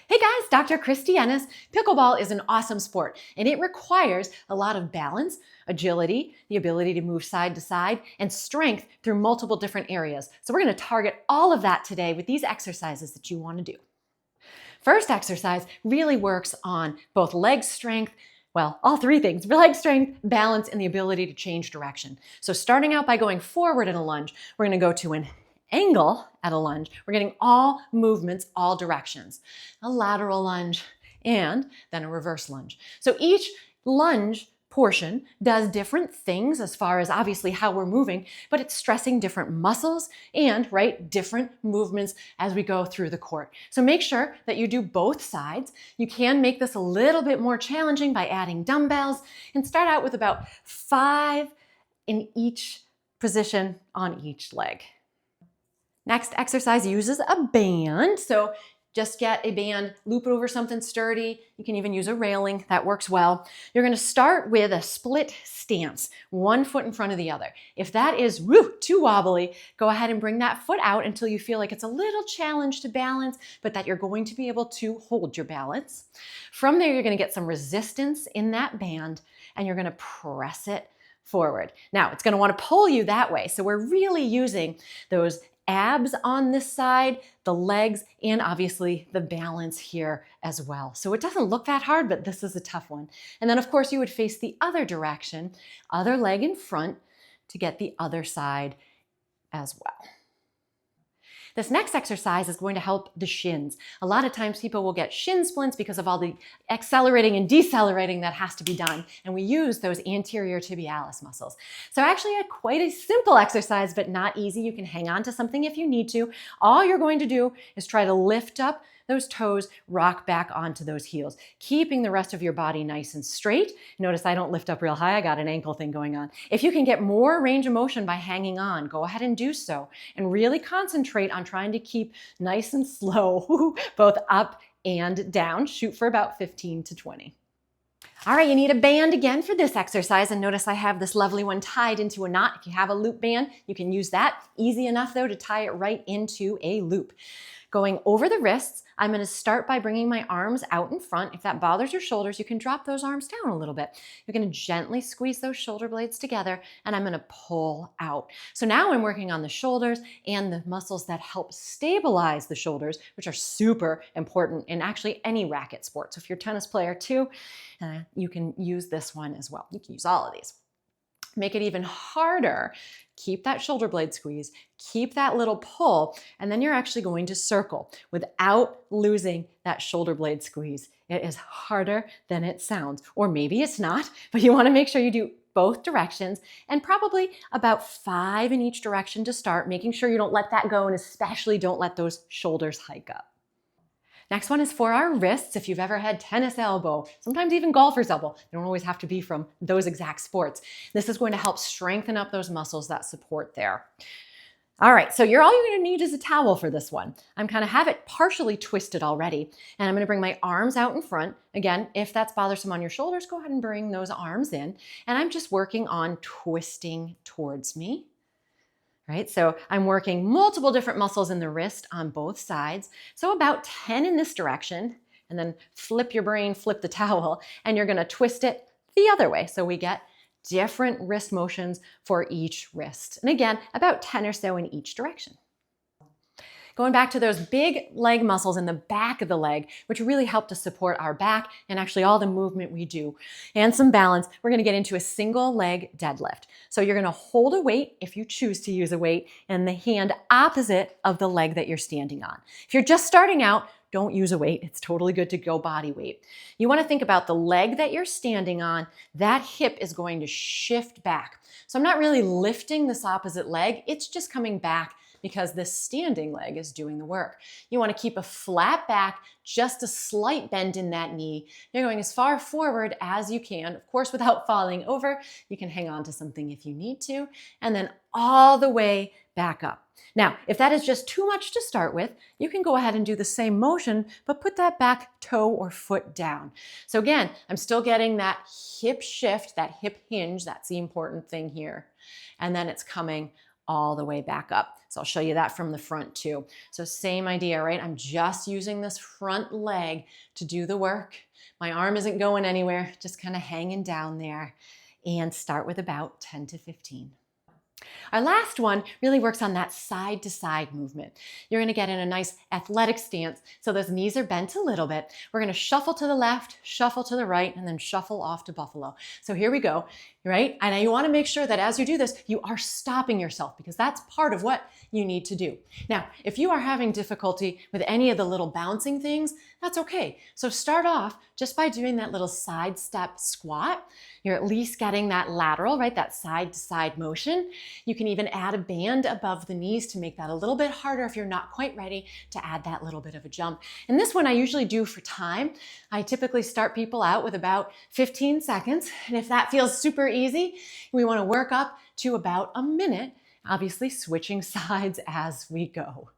Hey guys, Dr. Christy Ennis. Pickleball is an awesome sport and it requires a lot of balance, agility, the ability to move side to side, and strength through multiple different areas. So we're going to target all of that today with these exercises that you want to do. First exercise really works on both leg strength, well, all three things: leg strength, balance, and the ability to change direction. So starting out by going forward in a lunge, we're going to go to an angle at a lunge. We're getting all movements, all directions. A lateral lunge and then a reverse lunge. So each lunge portion does different things as far as obviously how we're moving, but it's stressing different muscles and different movements as we go through the court. So make sure that you do both sides. You can make this a little bit more challenging by adding dumbbells and start out with about 5 in each position on each leg. Next exercise uses a band. So just get a band, loop it over something sturdy. You can even use a railing, that works well. You're gonna start with a split stance, one foot in front of the other. If that is too wobbly, go ahead and bring that foot out until you feel like it's a little challenge to balance, but that you're going to be able to hold your balance. From there, you're gonna get some resistance in that band and you're gonna press it forward. Now, it's gonna wanna pull you that way. So we're really using those abs on this side, the legs, and obviously the balance here as well. So it doesn't look that hard, but this is a tough one. And then of course you would face the other direction, other leg in front to get the other side as well. This next exercise is going to help the shins. A lot of times people will get shin splints because of all the accelerating and decelerating that has to be done. And we use those anterior tibialis muscles. So actually quite a simple exercise, but not easy. You can hang on to something if you need to. All you're going to do is try to lift up those toes, rock back onto those heels, keeping the rest of your body nice and straight. Notice I don't lift up real high. I got an ankle thing going on. If you can get more range of motion by hanging on, go ahead and do so and really concentrate on trying to keep nice and slow, both up and down. Shoot for about 15 to 20. All right, you need a band again for this exercise, and notice I have this lovely one tied into a knot. If you have a loop band, you can use that. Easy enough though to tie it right into a loop. Going over the wrists, I'm going to start by bringing my arms out in front. If that bothers your shoulders, you can drop those arms down a little bit. You're going to gently squeeze those shoulder blades together, and I'm going to pull out. So now I'm working on the shoulders and the muscles that help stabilize the shoulders, which are super important in actually any racket sport. So if you're a tennis player too, you can use this one as well. You can use all of these. Make it even harder. Keep that shoulder blade squeeze, keep that little pull, and then you're actually going to circle without losing that shoulder blade squeeze. It is harder than it sounds, or maybe it's not, but you want to make sure you do both directions and probably about 5 in each direction to start, making sure you don't let that go and especially don't let those shoulders hike up. Next one is for our wrists. If you've ever had tennis elbow, sometimes even golfer's elbow, they don't always have to be from those exact sports. This is going to help strengthen up those muscles that support there. All right, so all you're gonna need is a towel for this one. I'm kind of have it partially twisted already, and I'm gonna bring my arms out in front. Again, if that's bothersome on your shoulders, go ahead and bring those arms in. And I'm just working on twisting towards me. Right? So I'm working multiple different muscles in the wrist on both sides. So about 10 in this direction, and then flip your brain, flip the towel, and you're gonna twist it the other way. So we get different wrist motions for each wrist. And again, about 10 or so in each direction. Going back to those big leg muscles in the back of the leg, which really help to support our back and actually all the movement we do, and some balance, we're gonna get into a single leg deadlift. So you're gonna hold a weight, if you choose to use a weight, in the hand opposite of the leg that you're standing on. If you're just starting out, don't use a weight. It's totally good to go body weight. You wanna think about the leg that you're standing on, that hip is going to shift back. So I'm not really lifting this opposite leg, it's just coming back because this standing leg is doing the work. You want to keep a flat back, just a slight bend in that knee. You're going as far forward as you can, of course, without falling over. You can hang on to something if you need to, and then all the way back up. Now, if that is just too much to start with, you can go ahead and do the same motion, but put that back toe or foot down. So again, I'm still getting that hip shift, that hip hinge. That's the important thing here. And then it's coming all the way back up. So I'll show you that from the front too. So same idea, right? I'm just using this front leg to do the work. My arm isn't going anywhere, just kind of hanging down there. And start with about 10 to 15. Our last one really works on that side to side movement. You're gonna get in a nice athletic stance, so those knees are bent a little bit. We're gonna shuffle to the left, shuffle to the right, and then shuffle off to buffalo. So here we go, right? And you wanna make sure that as you do this, you are stopping yourself because that's part of what you need to do. Now, if you are having difficulty with any of the little bouncing things, that's okay. So start off just by doing that little side step squat. You're at least getting that lateral, right? That side to side motion. You can even add a band above the knees to make that a little bit harder if you're not quite ready to add that little bit of a jump. And this one I usually do for time. I typically start people out with about 15 seconds. And if that feels super easy, we want to work up to about a minute, obviously switching sides as we go.